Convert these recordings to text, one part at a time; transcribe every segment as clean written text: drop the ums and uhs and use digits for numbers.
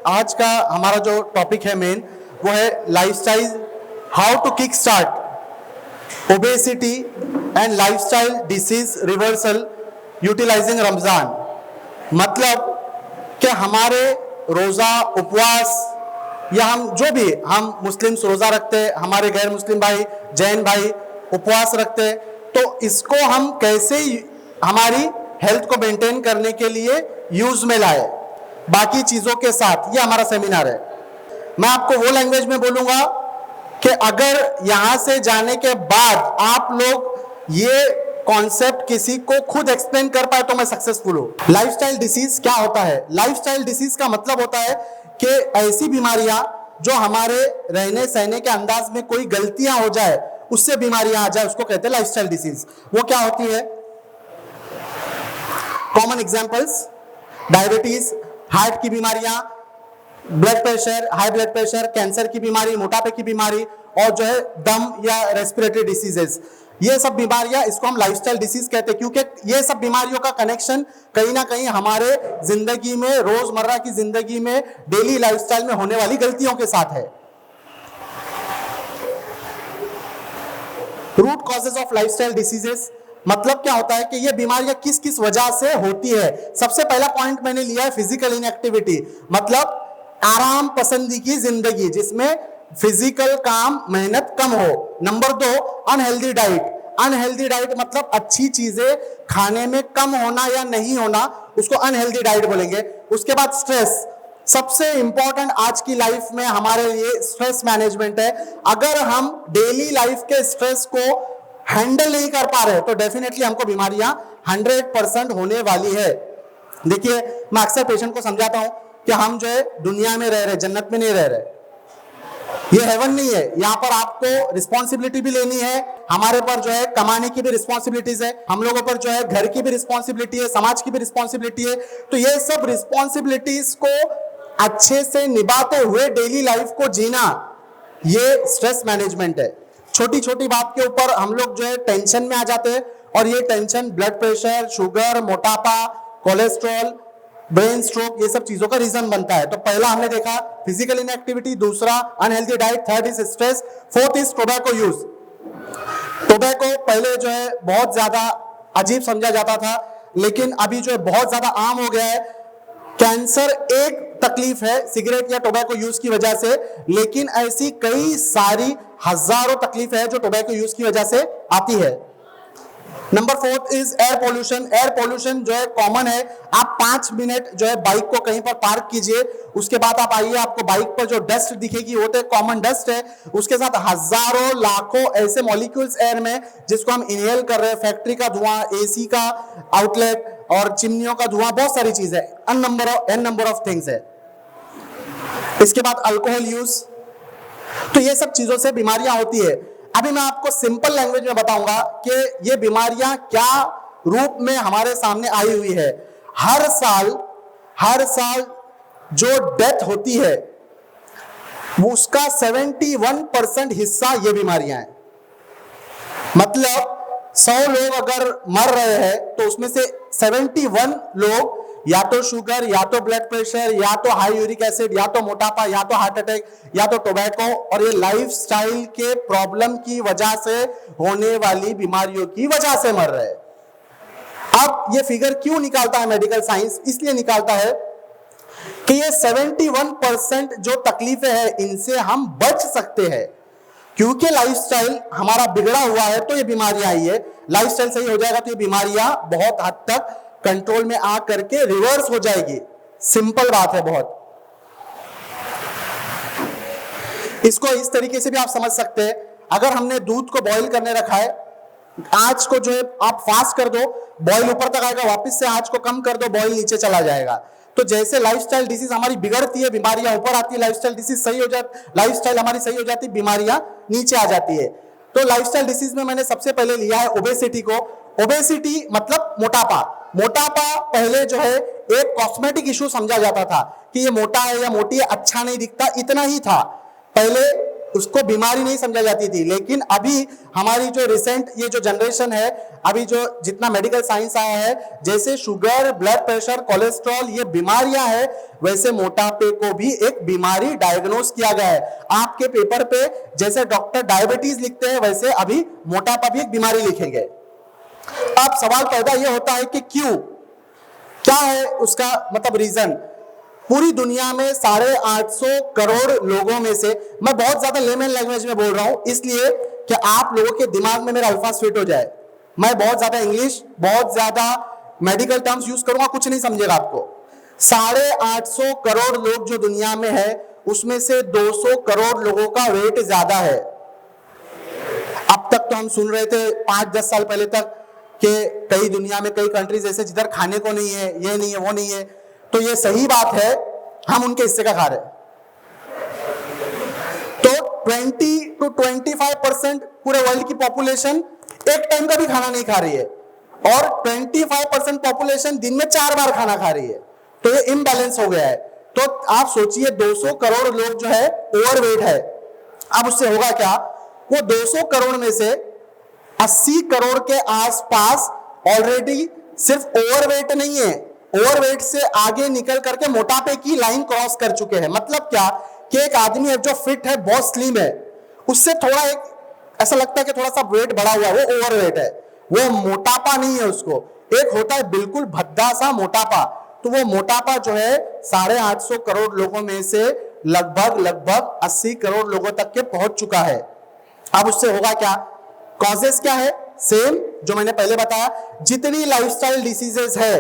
आज का हमारा जो टॉपिक है मेन वो है lifestyle, how to kick start obesity and lifestyle disease reversal utilising Ramzan. मतलब कि हमारे रोजा उपवास या हम जो भी हम मुस्लिम्स रोजा रखते हैं, हमारे गैर मुस्लिम भाई जैन भाई उपवास रखते हैं, तो इसको हम कैसे हमारी हेल्थ को मेंटेन करने के लिए यूज में लाए बाकी चीजों के साथ। ये हमारा सेमिनार है। मैं आपको वो लैंग्वेज में बोलूंगा कि अगर यहां से जाने के बाद आप लोग ये कॉन्सेप्ट किसी को खुद एक्सप्लेन कर पाए तो मैं सक्सेसफुल हूं। लाइफस्टाइल डिसीज क्या होता है? लाइफस्टाइल डिसीज का मतलब होता है कि ऐसी बीमारियां जो हमारे रहने सहने के अंदाज में कोई गलतियां हो जाए, उससे बीमारियां आ जाए, उसको कहते हैं लाइफस्टाइल डिसीज। वो क्या होती है? कॉमन एग्जांपल्स, डायबिटीज, हार्ट की बीमारियां, blood pressure, high blood pressure, cancer की बीमारी, मोटापे की बीमारी और जो है दम या रेस्पिरेटरी डिसीजेस, ये सब बीमारियां, इसको हम लाइफस्टाइल डिसीज कहते हैं क्योंकि ये सब बीमारियों का कनेक्शन कहीं ना कहीं हमारे जिंदगी में, रोजमर्रा की जिंदगी में, डेली लाइफस्टाइल में होने वाली गलतियों के साथ है। Root causes of lifestyle diseases मतलब क्या होता है कि ये बीमारियां किस किस वजह से होती है। सबसे पहला पॉइंट मैंने लिया है फिजिकल इनएक्टिविटी, मतलब आराम पसंदी की जिंदगी जिसमें फिजिकल काम मेहनत कम हो। Number 2, unhealthy diet. Unhealthy diet मतलब अच्छी चीजें खाने में कम होना या नहीं होना, उसको अनहेल्दी डाइट बोलेंगे। उसके बाद स्ट्रेस, सबसे इंपॉर्टेंट आज की लाइफ में हमारे लिए स्ट्रेस मैनेजमेंट है। अगर हम डेली लाइफ के स्ट्रेस को हैंडल नहीं कर पा रहे तो डेफिनेटली हमको बीमारियां 100% होने वाली है। देखिए, मैं अक्सर पेशेंट को समझाता हूं कि हम जो है दुनिया में रह रहे, जन्नत में नहीं रह रहे, ये हेवन नहीं है। यहाँ पर आपको रिस्पॉन्सिबिलिटी भी लेनी है, हमारे पर जो है कमाने की भी रिस्पॉन्सिबिलिटीज है, हम लोगों पर जो है घर की भी रिस्पॉन्सिबिलिटी है, समाज की भी रिस्पॉन्सिबिलिटी है। तो ये सब रिस्पॉन्सिबिलिटीज को अच्छे से निभाते हुए डेली लाइफ को जीना, ये स्ट्रेस मैनेजमेंट है। छोटी छोटी बात के ऊपर हम लोग जो है टेंशन में आ जाते हैं और ये टेंशन ब्लड प्रेशर, शुगर, मोटापा, कोलेस्ट्रॉल, ब्रेन स्ट्रोक, ये सब चीजों का रीजन बनता है। तो पहला हमने देखा फिजिकल इनएक्टिविटी, दूसरा unhealthy diet, third is stress, fourth is tobacco use. Tobacco पहले जो है बहुत ज्यादा अजीब समझा जाता था, लेकिन अभी जो है बहुत ज्यादा आम हो गया है। कैंसर एक तकलीफ है सिगरेट या टोबैको यूज की वजह से, लेकिन ऐसी कई सारी हजारों तकलीफ है जो टोबैको यूज की वजह से आती है। Number 4 is air pollution. Air pollution जो है कॉमन है। आप 5 मिनट जो है बाइक को कहीं पर पार्क कीजिए, उसके बाद आप आइए, आपको बाइक पर जो डस्ट दिखेगी वो तो कॉमन डस्ट है, उसके साथ हजारों लाखों ऐसे मॉलिक्यूल्स एयर में जिसको हम इनहेल कर रहे हैं, फैक्ट्री का धुआं, एसी का आउटलेट और चिमनियों का धुआं, बहुत सारी चीजें, एन नंबर ऑफ थिंग्स है। इसके बाद अल्कोहल यूज। तो ये सब चीजों से बीमारियां होती है। अभी मैं आपको सिंपल लैंग्वेज में बताऊंगा कि ये बीमारियां क्या रूप में हमारे सामने आई हुई है। हर साल जो डेथ होती है वो उसका 71% हिस्सा ये बीमारियां हैं। मतलब 100 लोग अगर मर रहे हैं तो उसमें से 71 लोग या तो शुगर, या तो ब्लड प्रेशर, या तो हाई यूरिक एसिड, या तो मोटापा, या तो हार्ट अटैक, या तो टोबैको, और ये लाइफस्टाइल के प्रॉब्लम की वजह से होने वाली बीमारियों की वजह से मर रहे हैं। अब ये फिगर क्यों निकालता है मेडिकल साइंस? इसलिए निकालता है कि ये 71% जो तकलीफें हैं इनसे हम बच सकते हैं, क्योंकि लाइफस्टाइल हमारा बिगड़ा हुआ है तो ये बीमारियां आई है। लाइफस्टाइल सही हो जाएगा तो ये बीमारियां बहुत हद तक कंट्रोल में आ करके रिवर्स हो जाएगी। सिंपल बात है बहुत। इसको इस तरीके से भी आप समझ सकते हैं, अगर हमने दूध को बॉईल करने रखा है, आंच को जो है आप फास्ट कर दो, बॉईल ऊपर तक आएगा, वापस से आंच को कम कर दो, बॉईल नीचे चला जाएगा। तो जैसे लाइफस्टाइल डिसीज हमारी बिगड़ती है, बीमारियां ऊपर आती है, लाइफस्टाइल डिसीज सही हो जाती, लाइफस्टाइल हमारी सही हो जाती, बीमारियां नीचे आ जाती है। तो लाइफस्टाइल डिसीज में मैंने सबसे पहले लिया है ओबेसिटी को। ओबेसिटी मतलब मोटापा। मोटापा पहले जो है एक कॉस्मेटिक इशू समझा जाता था कि ये मोटा है या मोटी है, अच्छा नहीं दिखता, इतना ही था। पहले उसको बीमारी नहीं समझा जाती थी। लेकिन अभी हमारी जो रिसेंट ये जो जनरेशन है, अभी जो जितना मेडिकल साइंस आया है, जैसे शुगर, ब्लड प्रेशर, कोलेस्ट्रॉल ये बीमारियां हैं, वैसे मोटापे को भी एक बीमारी डायग्नोस किया गया है। आपके पेपर पे जैसे डॉक्टर डायबिटीज लिखते हैं, वैसे अभी मोटापा भी एक बीमारी लिखेंगे। अब सवाल पैदा ये होता है कि क्यों, क्या है उसका मतलब रीजन। पूरी दुनिया में 850 करोड़ लोगों में से, मैं बहुत ज्यादा लेमन लैंग्वेज में बोल रहा हूं इसलिए कि आप लोगों के दिमाग में मेरा अल्फाज फिट हो जाए। मैं बहुत ज्यादा इंग्लिश, बहुत ज्यादा मेडिकल टर्म्स यूज करूंगा, कुछ नहीं समझेगा आपको। 850 करोड़ लोग जो दुनिया में है, उसमें से 200 करोड़ लोगों का वेट ज्यादा है। अब तक तो हम सुन रहे थे 5-10 साल पहले तक कि कई दुनिया में कई कंट्रीज ऐसे जिधर खाने को नहीं है, ये नहीं है, वो नहीं है। तो ये सही बात है, हम उनके हिस्से का खा रहे हैं। तो 20 to 25% पूरे वर्ल्ड की पॉपुलेशन एक टाइम का भी खाना नहीं खा रही है, और 25% पॉपुलेशन दिन में 4 बार खाना खा रही है। तो ये इम्बैलेंस हो गया है। तो आप सोचिए 200 करोड़ लोग जो है ओवरवेट है। अब उससे होगा क्या, वो 200 करोड़ में से 80 करोड़ के आसपास ऑलरेडी सिर्फ ओवरवेट नहीं है, ओवरवेट से आगे निकल करके मोटापे की लाइन क्रॉस कर चुके हैं। मतलब क्या कि एक आदमी है जो फिट है, बहुत स्लिम है, उससे थोड़ा एक ऐसा लगता है कि थोड़ा सा वेट बढ़ा हुआ है, वो ओवरवेट है, वो मोटापा नहीं है। उसको एक होता है बिल्कुल भद्दा सा मोटापा। तो वो मोटापा जो है 850 करोड़ लोगों में से लगभग 80 करोड़ लोगों तक के पहुंच चुका है। अब उससे होगा क्या, कॉजेस क्या है, सेम जो मैंने पहले बताया। जितनी लाइफस्टाइल डिसीजेस है,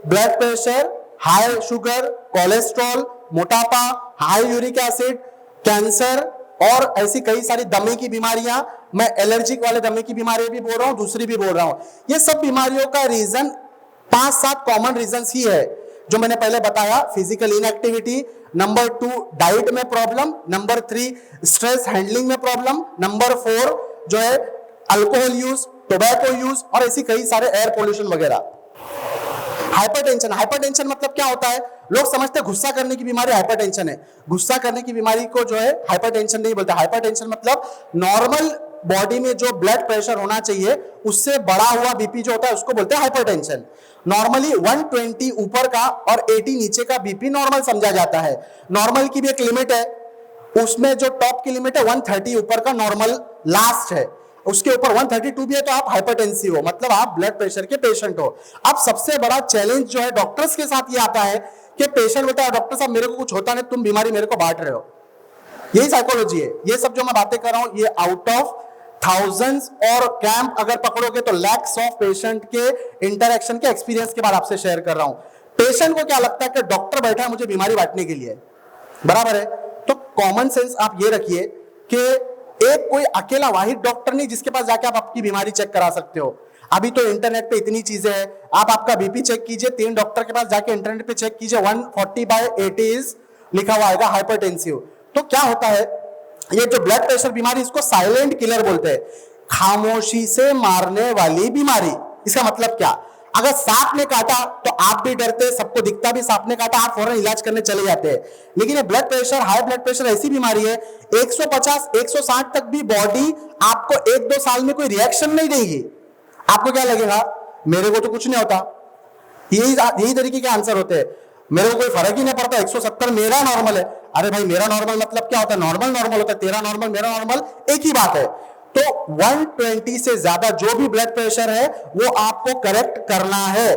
blood pressure, high sugar, cholesterol, मोटापा, हाई यूरिक एसिड, कैंसर और ऐसी कई सारी दमे की बीमारियां, मैं एलर्जिक वाले दमे की बीमारियां भी बोल रहा हूं, दूसरी भी बोल रहा हूं। ये सब बीमारियों का रीजन 5-7 कॉमन रीजंस ही है जो मैंने पहले बताया। फिजिकल इनएक्टिविटी, नंबर 2 डाइट में प्रॉब्लम, नंबर 3 स्ट्रेस हैंडलिंग में प्रॉब्लम, नंबर 4 जो है अल्कोहल यूज, टोबैको यूज और ऐसी कई सारे एयर पोल्यूशन वगैरह। हाइपरटेंशन, हाइपरटेंशन मतलब क्या होता है, लोग समझते हैं गुस्सा करने की बीमारी हाइपरटेंशन है। गुस्सा करने की बीमारी को जो है हाइपरटेंशन नहीं बोलते। हाइपरटेंशन मतलब नॉर्मल बॉडी में जो ब्लड प्रेशर होना चाहिए उससे बड़ा हुआ बीपी जो होता है उसको बोलते हैं हाइपरटेंशन। नॉर्मली 120 ऊपर का और 80 नीचे का बीपी नॉर्मल समझा जाता है। नॉर्मल की भी एक लिमिट है, उसमें जो टॉप की लिमिट है 130 ऊपर का नॉर्मल लास्ट है, उसके ऊपर 132 भी है तो आप हाइपरटेंसिव हो, मतलब आप ब्लड प्रेशर के पेशेंट हो। अब सबसे बड़ा चैलेंज जो है डॉक्टर्स के साथ ये आता है कि पेशेंट बोलता है डॉक्टर साहब मेरे को कुछ होता नहीं, तुम बीमारी मेरे को बांट रहे हो। यही साइकोलॉजी है। ये सब जो मैं बातें कर रहा हूं ये आउट ऑफ थाउजेंड्स और कैंप अगर पकड़ोगे तो लैक्स ऑफ पेशेंट के इंटरेक्शन के एक्सपीरियंस के बाद आपसे शेयर कर रहा हूं। पेशेंट को क्या लगता है कि डॉक्टर बैठा है मुझे बीमारी बांटने के लिए, बराबर है। तो कॉमन सेंस आप ये रखिए कि एक कोई अकेला वाहिद डॉक्टर नहीं जिसके पास जाके आप आपकी बीमारी चेक करा सकते हो। अभी तो इंटरनेट पे इतनी चीजें हैं, आप आपका बीपी चेक कीजिए, 3 डॉक्टर के पास जाके इंटरनेट पे चेक कीजिए, 140/80 लिखा हुआ आएगा हाइपरटेंसिव। तो क्या होता है, ये जो ब्लड प्रेशर बीमारी इसको साइलेंट किलर बोलते हैं, खामोशी से मारने वाली बीमारी। इसका मतलब क्या, अगर सांप ने काटा तो आप भी डरते, सबको दिखता भी सांप ने काटा, आप फौरन इलाज करने चले जाते हैं। लेकिन ये blood pressure, high blood pressure ऐसी बीमारी है 150-160 तक भी बॉडी आपको 1-2 साल में कोई रिएक्शन नहीं देगी। आपको क्या लगेगा, मेरे को तो कुछ नहीं होता, यही तरीके के आंसर होते हैं। मेरे को कोई फर्क ही नहीं पड़ता, 170 मेरा नॉर्मल है। अरे भाई मेरा नॉर्मल मतलब क्या होता है, नॉर्मल नॉर्मल होता है, तेरा नॉर्मल मेरा नॉर्मल एक ही बात है। तो 120 से ज्यादा जो भी ब्लड प्रेशर है वो आपको करेक्ट करना है,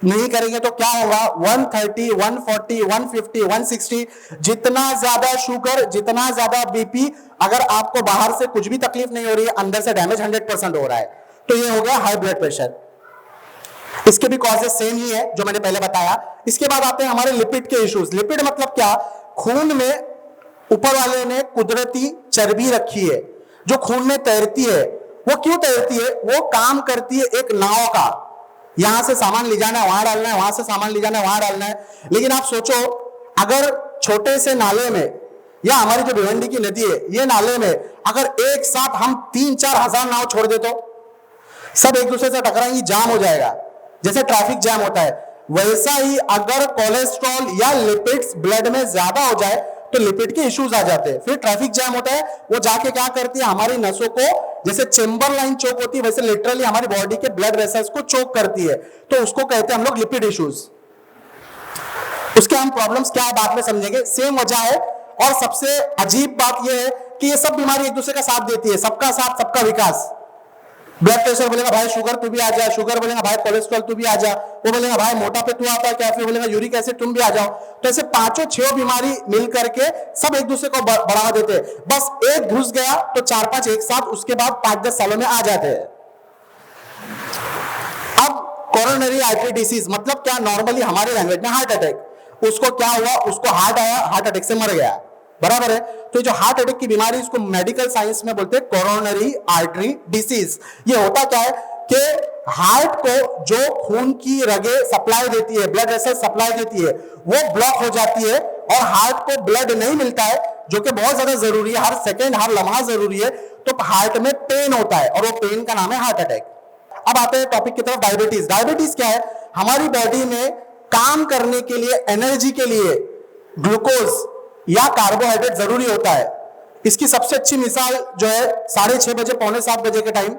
नहीं करेंगे तो क्या होगा 130, 140, 150, 160, जितना ज्यादा शुगर, जितना ज्यादा बीपी, अगर आपको बाहर से कुछ भी तकलीफ नहीं हो रही है, अंदर से डैमेज 100% हो रहा है, तो ये हो गया हाई ब्लड प्रेशर। इसके भी कॉजेस सेम ही है जो मैंने पहले बताया। इसके बाद आते हैं हमारे लिपिड के इश्यूज। लिपिड मतलब क्या, खून में ऊपर वाले ने कुदरती चर्बी रखी है जो खून में तैरती है। वो क्यों तैरती है, वो काम करती है एक नाव का, यहां से सामान ले जाना है वहां डालना है, वहां से सामान ले जाना है वहां डालना है। लेकिन आप सोचो अगर छोटे से नाले में या हमारी जो भिवंडी की नदी है ये नाले में अगर एक साथ हम 3-4 हजार नाव छोड़ दे तो सब एक दूसरे से टकराएंगी, जाम हो जाएगा, जैसे ट्रैफिक जैम होता है। वैसा ही अगर कोलेस्ट्रॉल या लिपिड्स ब्लड में ज्यादा हो जाए तो लिपिड के इश्यूज आ जाते हैं। फिर ट्रैफिक जैम होता है, वो जाके क्या करती है, हमारी नसों को, जैसे चेंबर लाइन चोक होती है वैसे लिटरली हमारी बॉडी के ब्लड वेसल्स को चोक करती है, तो उसको कहते हैं हम लोग लिपिड इश्यूज। उसके हम प्रॉब्लम्स क्या है बाद में समझेंगे, सेम वजह है। और सबसे अजीब बात यह है कि ये सब बीमारी एक दूसरे का साथ देती है, सबका साथ सबका विकास। ब्लड प्रेशर बोलेगा भाई शुगर तू भी आ जा, शुगर बोलेगा भाई कोलेस्ट्रॉल तू भी आ जा, वो बोलेगा भाई मोटा पे तू आता है क्या, फिर बोलेगा यूरिक एसिड तुम भी आ जाओ। तो ऐसे पांचों छह बीमारी मिल करके सब एक दूसरे को बढ़ावा देते हैं। बस एक घुस गया तो 4-5 एक साथ उसके बाद 5-10 सालों में आ जाते हैं। अब कोरोनरी आर्टरी डिसीज मतलब क्या, नॉर्मली हमारे लैंग्वेज में हार्ट अटैक। उसको क्या हुआ, उसको हार्ट आया, हार्ट अटैक से मर गया, बराबर है। तो जो हार्ट अटैक की बीमारी, इसको मेडिकल साइंस में बोलते हैं कोरोनरी आर्टरी डिसीज। ये होता क्या है कि हार्ट को जो खून की रगे सप्लाई देती है, ब्लड वेसल सप्लाई देती है, वो ब्लॉक हो जाती है और हार्ट को ब्लड नहीं मिलता है, जो कि बहुत ज्यादा जरूरी है, हर सेकेंड हर लम्हा जरूरी है। तो हार्ट में पेन होता है और वो पेन का नाम है हार्ट अटैक। अब आते हैं टॉपिक की तरफ, डायबिटीज। डायबिटीज क्या है, हमारी बॉडी में काम करने के लिए, एनर्जी के लिए ग्लूकोज या कार्बोहाइड्रेट जरूरी होता है। इसकी सबसे अच्छी मिसाल जो है 6:30 बजे, 6:45 बजे के टाइम,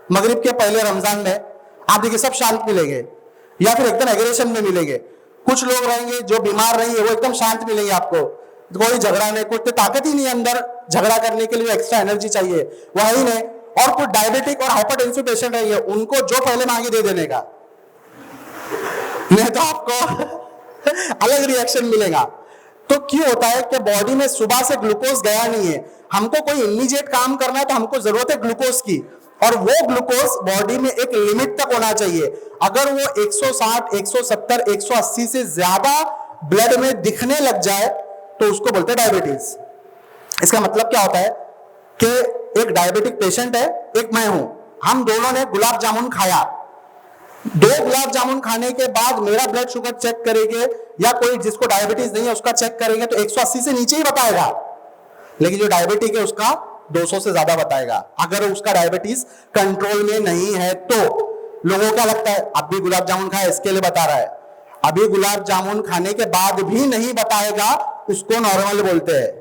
मगरिब के पहले रमजान में आप देखिए सब शांत मिलेंगे या फिर एकदम एग्रेशन में मिलेंगे। कुछ लोग रहेंगे जो बीमार रहेंगे, वो एकदम शांत मिलेंगे आपको, कोई झगड़ा नहीं, कुछ ताकत ही नहीं अंदर झगड़ा करने के लिए, एक्स्ट्रा एनर्जी चाहिए वो है ही नहीं। और कुछ डायबिटिक और हाइपरटेंसिव पेशेंट रहेंगे, उनको जो पहले मांगे दे देने का, नहीं तो आपको अलग रिएक्शन मिलेगा। तो क्यों होता है कि बॉडी में सुबह से ग्लूकोज गया नहीं है, हमको कोई इमीडिएट काम करना है तो हमको जरूरत है ग्लूकोज की, और वो ग्लूकोज बॉडी में एक लिमिट तक होना चाहिए। अगर वो 160, 170, 180 से ज्यादा ब्लड में दिखने लग जाए तो उसको बोलते हैं डायबिटीज। इसका मतलब क्या होता है कि एक डायबिटिक पेशेंट है, एक मैं हूं, हम दोनों ने गुलाब जामुन खाया, 2 गुलाब जामुन खाने के बाद मेरा ब्लड शुगर चेक करेंगे या कोई जिसको डायबिटीज नहीं है उसका चेक करेंगे तो 180 से नीचे ही बताएगा, लेकिन जो डायबिटिक है उसका 200 से ज्यादा बताएगा, अगर उसका डायबिटीज कंट्रोल में नहीं है तो। लोगों को क्या लगता है, अब भी गुलाब जामुन खाया इसके लिए बता रहा है, अभी गुलाब जामुन खाने के बाद भी नहीं बताएगा, उसको नॉर्मल बोलते हैं।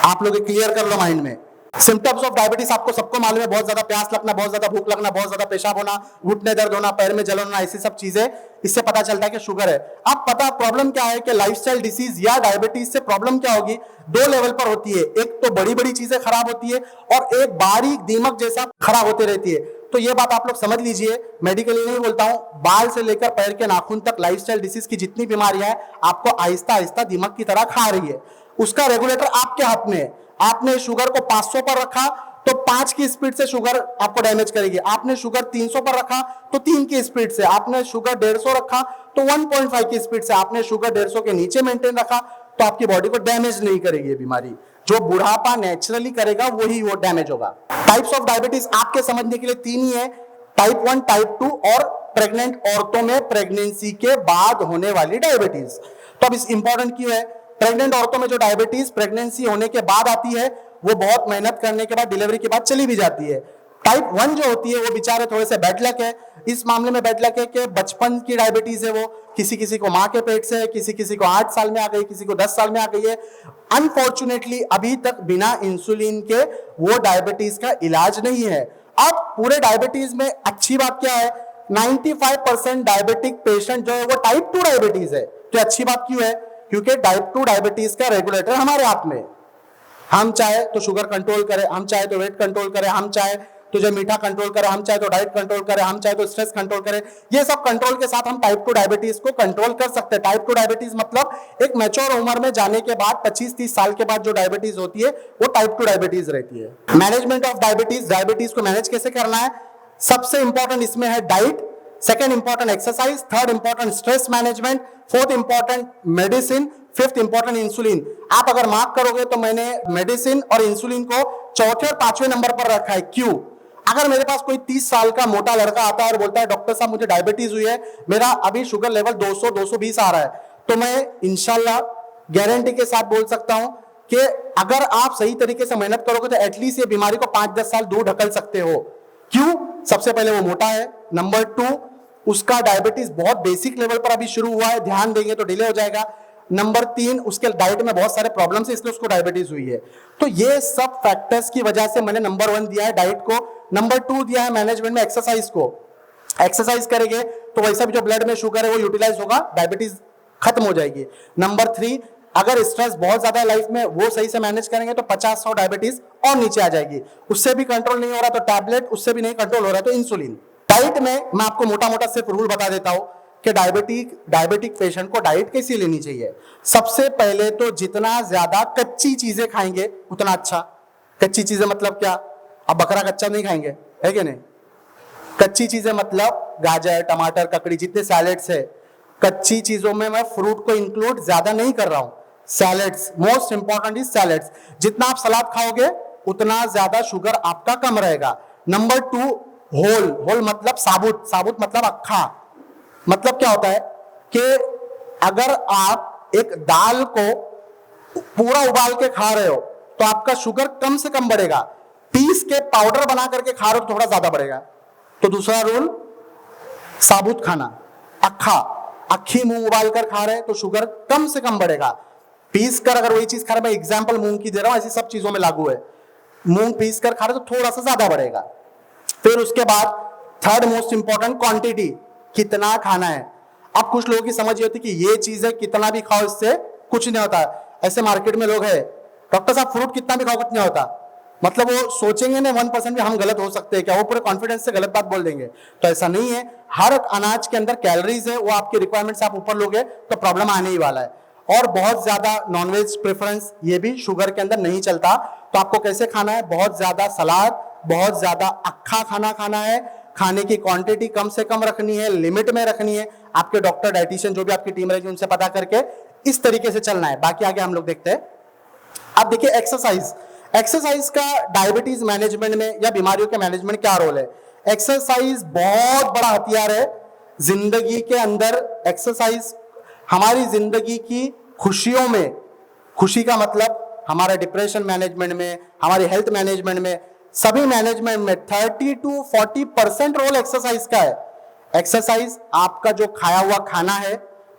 आप लोग क्लियर कर लो माइंड में। सिम्टम्स ऑफ डायबिटीज आपको सबको मालूम है, बहुत ज्यादा प्यास लगना, बहुत ज्यादा भूख लगना, बहुत ज्यादा पेशाब होना, घुटने दर्द होना, पैर में जलन होना, ऐसी सब चीजें, इससे पता चलता है कि शुगर है। अब पता प्रॉब्लम क्या है कि लाइफस्टाइल डिसीज या डायबिटीज से प्रॉब्लम क्या होगी, 2 लेवल पर होती है। एक तो बड़ी बड़ी चीजें खराब होती है और एक बारीक दीमक जैसा खराब होती रहती है। तो ये बात आप लोग समझ लीजिए, मेडिकली नहीं बोलता हूं, बाल से लेकर पैर के नाखून तक लाइफस्टाइल डिसीज की जितनी बीमारियां हैं आपको आहिस्ता आहिस्ता दीमक की तरह खा रही है। उसका रेगुलेटर आपके हाथ में है। आपने शुगर को 500 पर रखा तो 5 की स्पीड से शुगर आपको डैमेज करेगी, आपने शुगर 300 पर रखा तो 3 की स्पीड से, आपने शुगर 150 रखा तो 1.5 की स्पीड से, आपने शुगर 150 के नीचे मेंटेन रखा तो आपकी बॉडी को डैमेज नहीं करेगी ये बीमारी। जो बुढ़ापा नेचुरली करेगा वही वो डैमेज होगा। टाइप्स ऑफ डायबिटीज आपके समझने के लिए 3 ही है, टाइप 1, टाइप 2 और प्रेग्नेंट औरतों में प्रेगनेंसी के बाद होने वाली डायबिटीज। तो अब इस इंपॉर्टेंट क्यों है, प्रेग्नेंट औरतों में जो डायबिटीज प्रेगनेंसी होने के बाद आती है वो बहुत मेहनत करने के बाद, डिलीवरी के बाद चली भी जाती है। टाइप 1 जो होती है वो बेचारे थोड़े से बैड लक है। इस मामले में बैड लक है कि बचपन की डायबिटीज है, वो किसी किसी को मां के पेट से है, किसी किसी को 8 साल में आ गई, किसी को 10 साल में आ गई है। अनफॉर्चुनेटली अभी तक बिना इंसुलिन के वो डायबिटीज का इलाज नहीं है। अब पूरे डायबिटीज में अच्छी बात क्या है, 95% डायबिटिक पेशेंट जो है वो टाइप 2 डायबिटीज है। तो अच्छी बात क्यों है, क्योंकि टाइप 2 डायबिटीज का रेगुलेटर हमारे हाथ में। हम चाहे तो शुगर कंट्रोल करें, हम चाहे तो वेट कंट्रोल करें, हम चाहे तो जो मीठा कंट्रोल करें, हम चाहे तो डाइट कंट्रोल करें, हम चाहे तो स्ट्रेस कंट्रोल करें। ये सब कंट्रोल के साथ हम टाइप 2 डायबिटीज को कंट्रोल कर सकते हैं। टाइप 2 डायबिटीज मतलब एक मैच्योर उम्र में जाने के बाद 25-30 साल के बाद जो डायबिटीज होती है वो टाइप 2 डायबिटीज रहती है। मैनेजमेंट ऑफ डायबिटीज, डायबिटीज को मैनेज कैसे करना है, सबसे इंपॉर्टेंट इसमें है diet, second important exercise, third important stress management, fourth important medicine, fifth important insulin. आप अगर मार्क करोगे तो मैंने मेडिसिन और इंसुलिन को चौथे और 5वें नंबर पर रखा है। क्यों? अगर मेरे पास कोई 30 साल का मोटा लड़का आता है और बोलता है डॉक्टर साहब मुझे डायबिटीज हुई है, मेरा अभी शुगर लेवल 200-220 आ रहा है, तो मैं इंशाल्लाह गारंटी के साथ बोल सकता हूं कि अगर आप सही तरीके से मेहनत करोगे तो एटलीस्ट ये बीमारी को 5-10 साल दूर ढकल सकते हो। क्यों? सबसे पहले वो मोटा है, नंबर 2 उसका डायबिटीज बहुत बेसिक लेवल पर अभी शुरू हुआ है, ध्यान देंगे तो डिले हो जाएगा। नंबर 3 उसके डाइट में बहुत सारे प्रॉब्लम्स है इसलिए उसको डायबिटीज हुई है। तो ये सब फैक्टर्स की वजह से मैंने नंबर 1 दिया है डाइट को, नंबर 2 दिया है मैनेजमेंट में एक्सरसाइज को। एक्सरसाइज करेंगे तो वैसा भी जो ब्लड में शुगर है वो यूटिलाइज होगा, डायबिटीज खत्म हो जाएगी। नंबर 3 अगर स्ट्रेस बहुत ज्यादा है लाइफ में वो सही से मैनेज करेंगे तो 50-100 डायबिटीज और नीचे आ जाएगी। उससे भी कंट्रोल नहीं हो रहा तो टैबलेट, उससे भी नहीं कंट्रोल हो रहा तो इंसुलिन। डाइट में मैं आपको मोटा मोटा सिर्फ रूल बता देता हूं कि डायबिटिक पेशेंट को डाइट कैसी लेनी चाहिए। सबसे पहले तो जितना ज्यादा कच्ची चीजें खाएंगे उतना अच्छा। कच्ची चीजें मतलब क्या? अब बकरा कच्चा नहीं खाएंगे, है कि नहीं? कच्ची चीजें मतलब गाजर, टमाटर, ककड़ी, जितने सैलेड्स है, कच्ची चीजों में मैं फ्रूट को इंक्लूड ज्यादा नहीं कर रहा हूं। Salads, most important is salads. जितना आप सलाद खाओगे उतना ज्यादा शुगर आपका कम रहेगा। नंबर 2 होल मतलब साबुत, साबुत मतलब अक्खा। मतलब क्या होता है कि अगर आप एक दाल को पूरा उबाल के खा रहे हो तो आपका शुगर कम से कम बढ़ेगा, पीस के पाउडर बना करके खा रहे हो तो थोड़ा ज्यादा बढ़ेगा। तो दूसरा रूल, साबुत खाना, अक्खा, अक्खी मूंग उबाल कर खा रहे हैं तो शुगर कम से कम बढ़ेगा। पीस कर अगर वही चीज खा रहे, मैं एग्जांपल मूंग की दे रहा हूं, ऐसी सब चीजों में लागू है। मूंग पीस कर खा रहे तो थोड़ा सा ज्यादा बढ़ेगा। फिर उसके बाद थर्ड मोस्ट इंपॉर्टेंट, क्वांटिटी, कितना खाना है। अब कुछ लोगों की समझ ये होती है कि ये चीज है कितना भी खाओ इससे कुछ नहीं होता। ऐसे मार्केट में लोग है, डॉक्टर साहब फ्रूट कितना भी खाओ कुछ नहीं होता। मतलब वो सोचेंगे ना 1% भी हम गलत हो सकते हैं क्या, वो पूरे कॉन्फिडेंस से गलत बात बोल देंगे। तो ऐसा नहीं है, हर अनाज के अंदर कैलोरीज है, वो आपकी रिक्वायरमेंट से आप ऊपर लोगे तो प्रॉब्लम आने ही वाला है। और बहुत ज्यादा नॉनवेज प्रेफरेंस ये भी शुगर के अंदर नहीं चलता। तो आपको कैसे खाना है? बहुत ज्यादा सलाद, बहुत ज्यादा अक्खा खाना खाना है, खाने की क्वांटिटी कम से कम रखनी है, लिमिट में रखनी है। आपके डॉक्टर, डाइटिशियन जो भी आपकी टीम रहेगी उनसे पता करके इस तरीके से चलना है। बाकी आगे हम लोग देखते हैं। अब देखिए एक्सरसाइज, एक्सरसाइज का डायबिटीज मैनेजमेंट में या बीमारियों के मैनेजमेंट क्या रोल है? एक्सरसाइज बहुत बड़ा हथियार है जिंदगी के अंदर। एक्सरसाइज हमारी जिंदगी की खुशियों में, खुशी का मतलब हमारा डिप्रेशन मैनेजमेंट में, हमारी हेल्थ मैनेजमेंट में, सभी मैनेजमेंट में 30 to 40% रोल एक्सरसाइज का है। एक्सरसाइज आपका जो खाया हुआ खाना है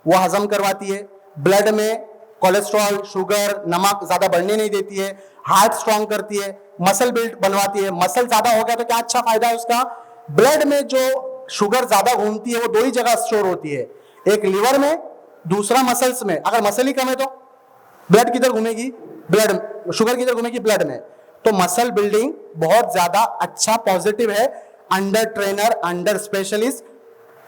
वो हजम करवाती है, ब्लड में कोलेस्ट्रॉल, शुगर, नमक ज्यादा बढ़ने नहीं देती है, हार्ट स्ट्रांग करती है, मसल बिल्ड बनवाती है। मसल ज्यादा हो गया तो क्या अच्छा फायदा है उसका? ब्लड में जो शुगर ज्यादा घूमती है वो दो ही जगह स्टोर होती है, एक लिवर में, दूसरा मसल्स में। अगर मसल ही कम है तो ब्लड किधर घूमेगी? ब्लड, शुगर किधर घूमेगी? ब्लड में। तो मसल बिल्डिंग बहुत ज्यादा अच्छा पॉजिटिव है under trainer, under specialist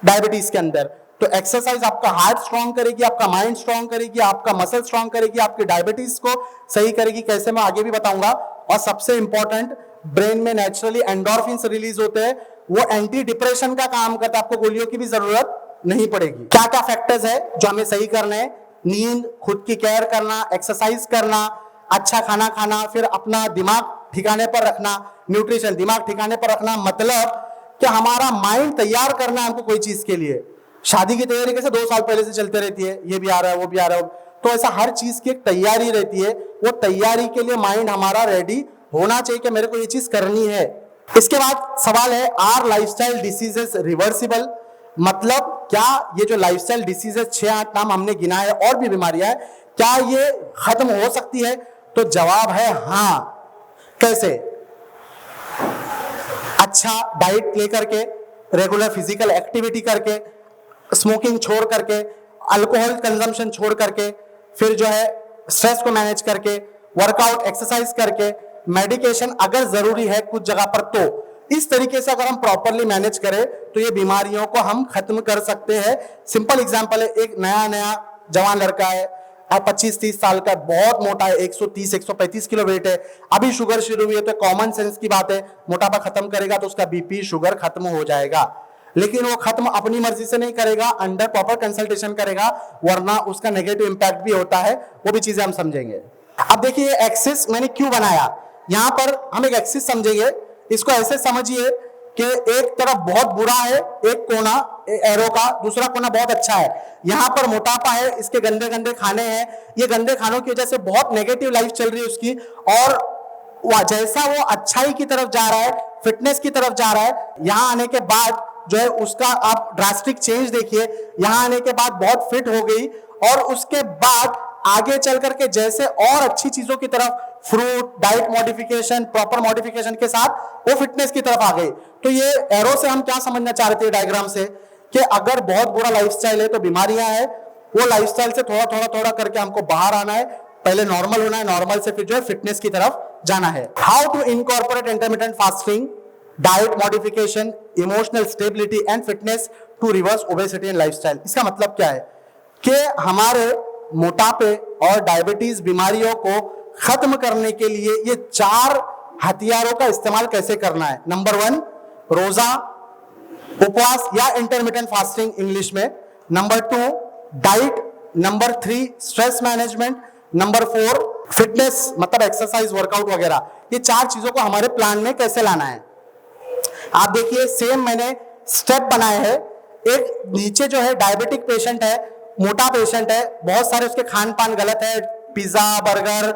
diabetes के अंदर। तो एक्सरसाइज आपका हार्ट स्ट्रांग करेगी, आपका माइंड स्ट्रांग करेगी, आपका मसल स्ट्रांग करेगी, आपकी डायबिटीज को सही करेगी। कैसे मैं आगे भी बताऊंगा। और सबसे इंपॉर्टेंट, ब्रेन में नेचुरली एंडोर्फिन्स रिलीज होते हैं, वो एंटी डिप्रेशन का काम करता है, आपको गोलियों की भी जरूरत नहीं पड़ेगी। क्या क्या फैक्टर्स है जो हमें सही करने हैं? नींद, खुद की केयर करना, एक्सरसाइज करना, अच्छा खाना खाना, फिर अपना दिमाग ठिकाने पर रखना, न्यूट्रिशन, दिमाग ठिकाने पर रखना मतलब कि हमारा माइंड तैयार करना है हमको कोई चीज के लिए। शादी की तैयारी कैसे 2 साल पहले से चलते रहती है, ये भी आ रहा है वो भी आ रहा है, तो ऐसा हर चीज की एक तैयारी रहती है। वो तैयारी के लिए माइंड हमारा रेडी होना चाहिए कि मेरे को ये चीज करनी है। इसके बाद सवाल है, आर लाइफस्टाइल डिसीजेस रिवर्सिबल? मतलब क्या ये जो लाइफस्टाइल डिसीजेस 6-8 नाम हमने गिना है और भी बीमारियां हैं, क्या ये खत्म हो सकती है? तो जवाब है हाँ। कैसे? अच्छा डाइट लेकर के, रेगुलर फिजिकल एक्टिविटी करके, स्मोकिंग छोड़ करके, अल्कोहल कंजम्पशन छोड़ करके, फिर जो है स्ट्रेस को मैनेज करके, वर्कआउट, एक्सरसाइज करके, मेडिकेशन अगर जरूरी है कुछ जगह पर, तो इस तरीके से अगर हम प्रॉपरली मैनेज करें तो ये बीमारियों को हम खत्म कर सकते हैं। सिंपल एग्जांपल है, एक नया जवान लड़का है, 25-30 साल का, बहुत मोटा है, 130-135 किलो वेट है, अभी शुगर शुरू हुई है, तो कॉमन सेंस की बात है, मोटापा खत्म करेगा तो उसका बीपी, शुगर खत्म हो जाएगा। लेकिन वो खत्म अपनी मर्जी से नहीं करेगा, अंडर प्रॉपर कंसल्टेशन करेगा, वरना उसका नेगेटिव इंपैक्ट भी होता है, वो भी चीजें हम समझेंगे। अब देखिए एक्सिस मैंने क्यों बनाया, यहां पर हम एक एक्सिस समझेंगे। इसको ऐसे समझिए कि एक तरफ बहुत बुरा है, एक कोना एरो का, दूसरा कोना बहुत अच्छा है। यहां पर मोटापा है, इसके गंदे गंदे खाने हैं, ये गंदे खानों की वजह से बहुत नेगेटिव लाइफ चल रही है उसकी, और जैसा वो अच्छाई की तरफ जा रहा है, फिटनेस की तरफ जा रहा है, यहां आने के बाद जो है उसका आप ड्रास्टिक चेंज देखिए। यहां आने के बाद बहुत फिट हो गई और उसके बाद आगे चल करके जैसे और अच्छी चीजों की तरफ, fruit, diet modification, proper modification के साथ वो फिटनेस की तरफ आ गई। तो ये एरो से हम क्या समझना चाह रहे थे डायग्राम से, कि अगर बहुत बुरा लाइफस्टाइल है तो बीमारियां हैं, वो लाइफस्टाइल से थोड़ा थोड़ा थोड़ा करके हमको बाहर आना है, पहले नॉर्मल होना है, नॉर्मल से फिर जो है फिटनेस की तरफ जाना है। How to incorporate intermittent fasting, diet modification, emotional stability and fitness to reverse obesity and lifestyle. इसका मतलब क्या है कि हमारे मोटापे और डायबिटीज बीमारियों को खत्म करने के लिए ये 4 हथियारों का इस्तेमाल कैसे करना है। नंबर 1 रोजा, उपवास या इंटरमिटेंट फास्टिंग इंग्लिश में। Number 2 diet. Number 3 stress management. Number 4 fitness, मतलब एक्सरसाइज, वर्कआउट वगैरह। ये 4 चीजों को हमारे प्लान में कैसे लाना है। आप देखिए सेम मैंने स्टेप बनाए हैं। एक नीचे जो है डायबिटिक पेशेंट है, मोटा पेशेंट है, बहुत सारे उसके खान पान गलत है, पिज्जा, बर्गर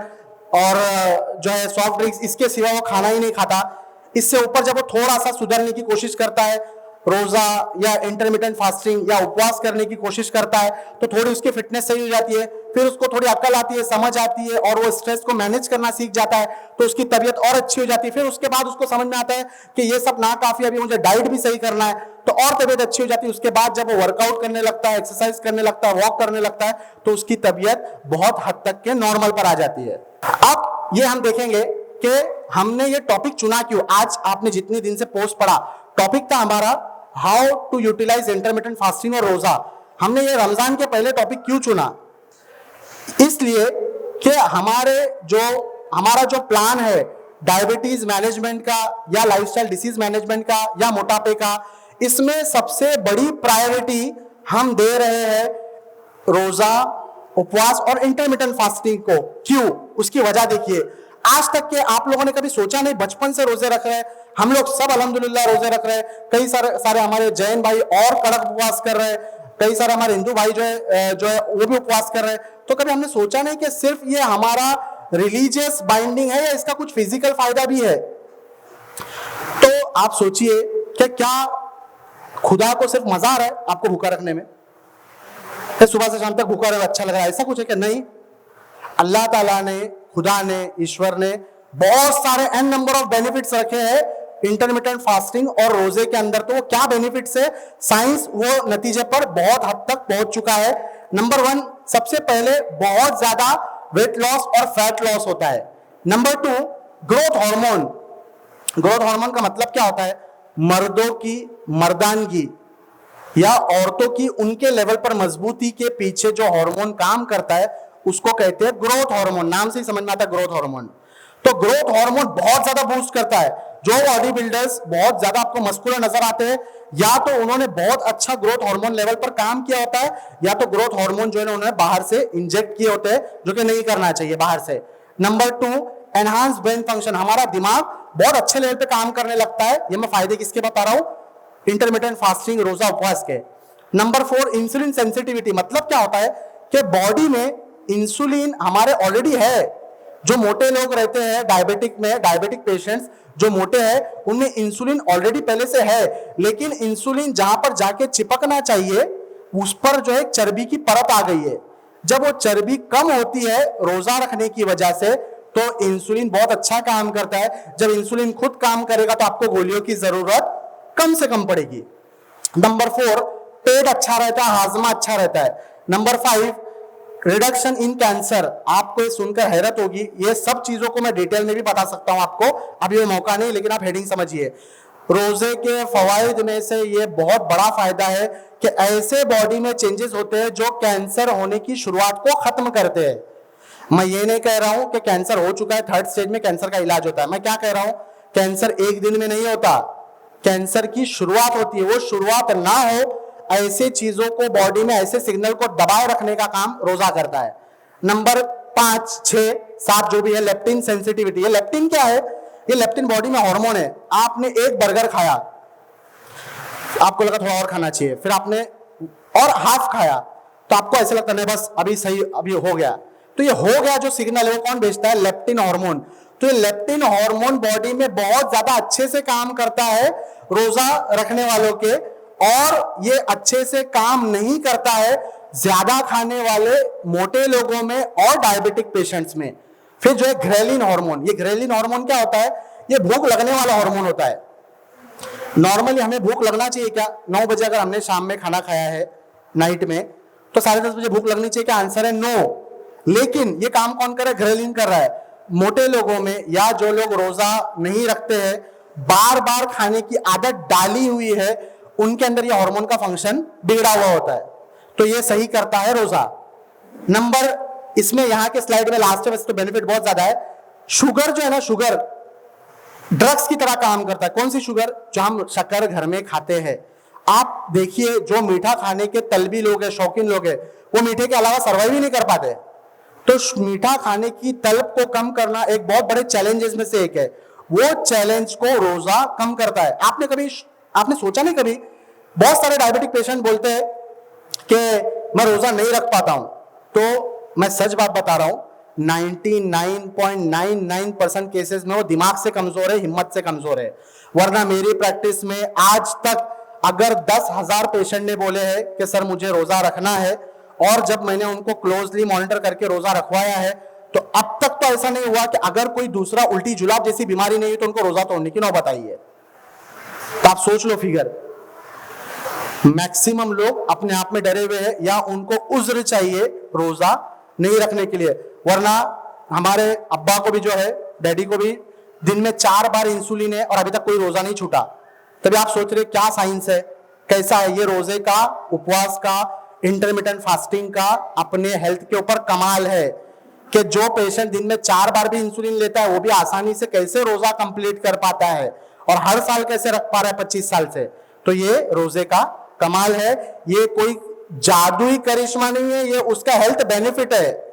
और जो है सॉफ्ट ड्रिंक्स, इसके सिवा वो खाना ही नहीं खाता। इससे ऊपर जब वो थोड़ा सा सुधरने की कोशिश करता है, रोजा या इंटरमिटेंट फास्टिंग या उपवास करने की कोशिश करता है, तो थोड़ी उसकी फिटनेस सही हो जाती है, फिर उसको थोड़ी अक्ल आती है, समझ आती है और वो स्ट्रेस को मैनेज करना सीख जाता है, तो उसकी तबीयत और अच्छी हो जाती है। फिर उसके बाद उसको समझ में आता है कि ये सब ना काफी, अभी मुझे डाइट भी सही करना है, तो और तबीयत अच्छी हो जाती है। उसके बाद जब वो वर्कआउट करने लगता है, एक्सरसाइज करने लगता है, वॉक करने लगता है, तो उसकी तबीयत बहुत हद तक के नॉर्मल पर आ जाती है। अब ये हम देखेंगे कि हमने ये टॉपिक चुना क्यों। आज आपने जितने दिन से पोस्ट पढ़ा, टॉपिक था हमारा how to utilise intermittent fasting और रोजा। हमने ये रमजान के पहले टॉपिक क्यों चुना, इसलिए कि हमारा जो प्लान है डायबिटीज मैनेजमेंट का या लाइफस्टाइल डिसीज मैनेजमेंट का या मोटापे का, इसमें सबसे बड़ी प्रायोरिटी हम दे रहे हैं रोजा, उपवास और इंटरमिटेंट फास्टिंग को। क्यों, उसकी वजह देखिए। आज तक के आप लोगों ने कभी सोचा नहीं, बचपन से रोजे रख रहे हैं हम लोग सब, अल्हम्दुलिल्लाह रोजे रख रहे हैं। कई सारे हमारे जैन भाई और कड़क उपवास कर रहे हैं, कई सारे हमारे हिंदू भाई जो है वो भी उपवास कर रहे हैं। तो कभी हमने सोचा नहीं कि सिर्फ ये हमारा रिलीजियस बाइंडिंग है या इसका कुछ फिजिकल फायदा भी है। तो आप सोचिए कि क्या खुदा को सिर्फ मजा आ रहा है आपको भूखा रखने में, सुबह से शाम तक भूखा रहे अच्छा लग रहा है, ऐसा कुछ है क्या? नहीं, अल्लाह ताला ने, खुदा ने, ईश्वर ने बहुत सारे एन नंबर ऑफ बेनिफिट्स रखे हैं इंटरमिटेंट फास्टिंग और रोजे के अंदर। तो वो क्या बेनिफिट्स है, साइंस वो नतीजे पर बहुत हद तक पहुंच चुका है। नंबर 1, सबसे पहले बहुत ज्यादा वेट लॉस और फैट लॉस होता है। Number 2, growth hormone. Growth hormone का मतलब क्या होता है, मर्दों की मर्दानगी या औरतों की उनके लेवल पर मजबूती के पीछे जो हार्मोन काम करता है उसको कहते हैं ग्रोथ हार्मोन। नाम से ही समझ में आता है ग्रोथ हार्मोन। तो ग्रोथ हार्मोन बहुत ज्यादा बूस्ट करता है। जो बॉडी बिल्डर्स बहुत ज्यादा आपको मस्कुलर नजर आते हैं, या तो उन्होंने बहुत अच्छा ग्रोथ हार्मोन लेवल पर काम किया होता है, या तो ग्रोथ हार्मोन जो है उन्होंने बाहर से इंजेक्ट किए होते हैं, जो कि नहीं करना चाहिए बाहर से। Number 2, enhance brain function. हमारा दिमाग बहुत अच्छे लेवल पे काम करने लगता है। ये मैं फायदे किसके बता रहा हूं, इंटरमिटेंट फास्टिंग, रोजा, उपवास के। Number 4, insulin sensitivity. मतलब क्या होता है कि बॉडी में इंसुलिन हमारे ऑलरेडी है। जो मोटे लोग रहते हैं डायबिटिक पेशेंट्स जो मोटे हैं, उनमें इंसुलिन ऑलरेडी पहले से है, लेकिन इंसुलिन जहां पर जाके चिपकना चाहिए उस पर जो है चर्बी की परत आ गई है। जब वो चर्बी कम होती है रोजा रखने की वजह से, तो इंसुलिन बहुत अच्छा काम करता है। जब इंसुलिन खुद काम करेगा तो आपको गोलियों की जरूरत कम से कम पड़ेगी। नंबर 4, पेट अच्छा रहता है, हाजमा अच्छा रहता है। Number 5, reduction in cancer. आपको ये सुनकर हैरत होगी, ये सब चीजों को मैं डिटेल में भी बता सकता हूं आपको, अभी ये मौका नहीं, लेकिन आप हेडिंग समझिए। रोजे के फवाइद में से ये बहुत बड़ा फायदा है कि ऐसे बॉडी में चेंजेस होते हैं जो कैंसर होने की शुरुआत को खत्म करते हैं। मैं ये नहीं कह रहा हूं कि कैंसर हो चुका है, 3rd स्टेज में कैंसर का इलाज होता है। मैं क्या कह रहा हूं, कैंसर एक दिन में नहीं होता, कैंसर की शुरुआत होती है। वो शुरुआत ना हो, ऐसे चीजों को बॉडी में, ऐसे सिग्नल को दबाए रखने का काम रोजा करता है। नंबर 5, 6, 7 जो भी है, लेप्टिन सेंसिटिविटी। ये लेप्टिन क्या है, ये लेप्टिन बॉडी में हार्मोन है। आपने एक बर्गर खाया, आपको लगा थोड़ा और खाना चाहिए, फिर आपने और हाफ खाया, तो आपको ऐसा लगता नहीं बस अभी सही, अभी हो गया। तो ये हो गया जो सिग्नल है वो कौन भेजता है, लेप्टिन हार्मोन। तो ये लेप्टिन हार्मोन बॉडी में बहुत ज्यादा अच्छे से काम करता है रोजा रखने वालों के, और ये अच्छे से काम नहीं करता है ज्यादा खाने वाले मोटे लोगों में और डायबिटिक पेशेंट्स में। फिर जो है ग्रेलिन हार्मोन, ये ग्रेलिन हार्मोन क्या होता है? ये भूख लगने वाला हार्मोन होता है। नॉर्मली हमें भूख लगना चाहिए क्या? 9 बजे अगर हमने शाम में खाना खाया है नाइट में, तो 10:30 बजे भूख लगनी चाहिए क्या? आंसर है नो। लेकिन ये काम कौन कर रहा है? ग्रेलिन कर रहा है। मोटे लोगों में या जो लोग रोजा नहीं रखते हैं, बार बार खाने की आदत डाली हुई है, उनके अंदर ये हार्मोन का फंक्शन बिगड़ा हुआ होता है, तो ये सही करता है रोजा। नंबर इसमें यहां के स्लाइड में लास्ट में तो बेनिफिट बहुत ज्यादा है। शुगर जो है ना, शुगर ड्रग्स की तरह काम करता है। कौन सी शुगर? जो हम शक्कर घर में खाते हैं। आप देखिए, जो मीठा खाने के तलबी लोग हैं, शौकीन लोग हैं, वो मीठे के अलावा सर्वाइव ही नहीं कर पाते। तो मीठा खाने की तलब को कम करना एक बहुत बड़े चैलेंजेस में से एक है। वो चैलेंज को रोजा कम करता है। आपने सोचा नहीं कभी, बहुत सारे डायबिटिक पेशेंट बोलते हैं कि मैं रोजा नहीं रख पाता हूं, तो मैं सच बात बता रहा हूं, 99.99% केसेस में वो दिमाग से कमजोर है, हिम्मत से कमजोर है। वरना मेरी प्रैक्टिस में आज तक अगर 10,000 पेशेंट ने बोले हैं कि सर मुझे रोजा रखना है, और जब मैंने उनको क्लोजली मॉनिटर करके रोजा रखवाया है, तो अब तक तो ऐसा नहीं हुआ कि अगर कोई दूसरा उल्टी जुलाब जैसी बीमारी नहीं है तो उनको रोजा तोड़ने की नौबत आई है। तो आप सोच लो फिगर, मैक्सिमम लोग अपने आप में डरे हुए हैं या उनको उज्र चाहिए रोजा नहीं रखने के लिए। वरना हमारे अब्बा को भी जो है, डैडी को भी दिन में 4 बार इंसुलिन है और अभी तक कोई रोजा नहीं छूटा। तभी आप सोच रहे क्या साइंस है, कैसा है ये रोजे का, उपवास का, इंटरमिटेंट फास्टिंग का अपने हेल्थ के ऊपर कमाल है कि जो पेशेंट दिन में 4 बार भी इंसुलिन लेता है वो भी आसानी से कैसे रोजा कंप्लीट कर पाता है और हर साल कैसे रख पा रहा है 25 साल से। तो ये रोजे का कमाल है, ये कोई जादुई करिश्मा नहीं है, ये उसका हेल्थ बेनिफिट है,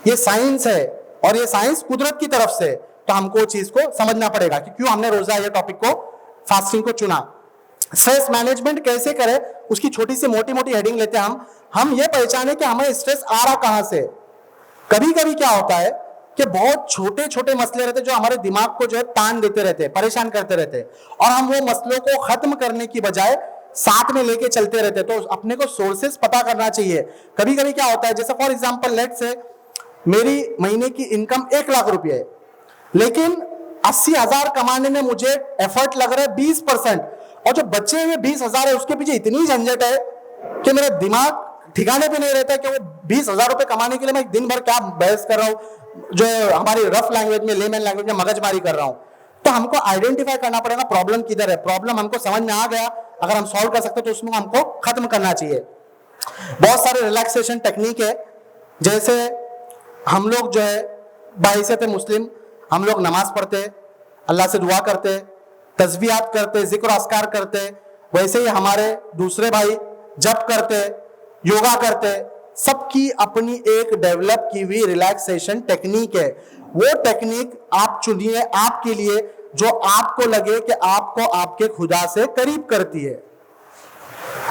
ये साइंस है, और ये साइंस कुदरत की तरफ से। तो हमको चीज को समझना पड़ेगा कि क्यों हमने रोजा ये टॉपिक को, फास्टिंग को चुना। स्ट्रेस मैनेजमेंट कैसे करें, उसकी छोटी सी मोटी मोटी हेडिंग लेते हैं हम ये पहचाने कि हमें स्ट्रेस आ रहा कहां से। कभी कभी क्या होता है कि बहुत छोटे छोटे मसले रहते जो हमारे दिमाग को जो है तान देते रहते, परेशान करते रहते, और हम वो मसलों को खत्म करने की बजाय साथ में लेके चलते रहते। तो अपने को सोर्सेस पता करना चाहिए। कभी कभी क्या होता है, जैसे फॉर एग्जांपल लेट से मेरी महीने की इनकम 1 लाख रुपए है, लेकिन 80,000 कमाने में मुझे एफर्ट लग रहा है 20%, और जो बचे हुए 20,000 है उसके पीछे इतनी झंझट है कि मेरा दिमाग ठिकाने पे नहीं रहता कि वो 20,000 रुपए कमाने के लिए मैं दिन भर क्या बहस कर रहा हूँ, जो हमारी रफ लैंग्वेज में, लेमन लैंग्वेज में मगजमारी कर रहा हूँ। तो हमको आइडेंटिफाई करना पड़ेगा प्रॉब्लम किधर है। प्रॉब्लम हमको समझ में आ गया, अगर हम सॉल्व कर सकते तो उसमें हमको खत्म करना चाहिए। बहुत सारे रिलैक्सेशन टेक्निक है, जैसे हम लोग जो है बाहियत मुस्लिम, हम लोग नमाज पढ़ते, अल्लाह से दुआ करते, तस्बीहात करते, जिक्र अस्कार करते, वैसे ही हमारे दूसरे भाई जप करते, योगा करते, सबकी अपनी एक डेवलप की हुई रिलैक्सेशन टेक्निक है। वो टेक्निक आप चुनिए आपके लिए, जो आपको लगे कि आपको आपके खुदा से करीब करती है।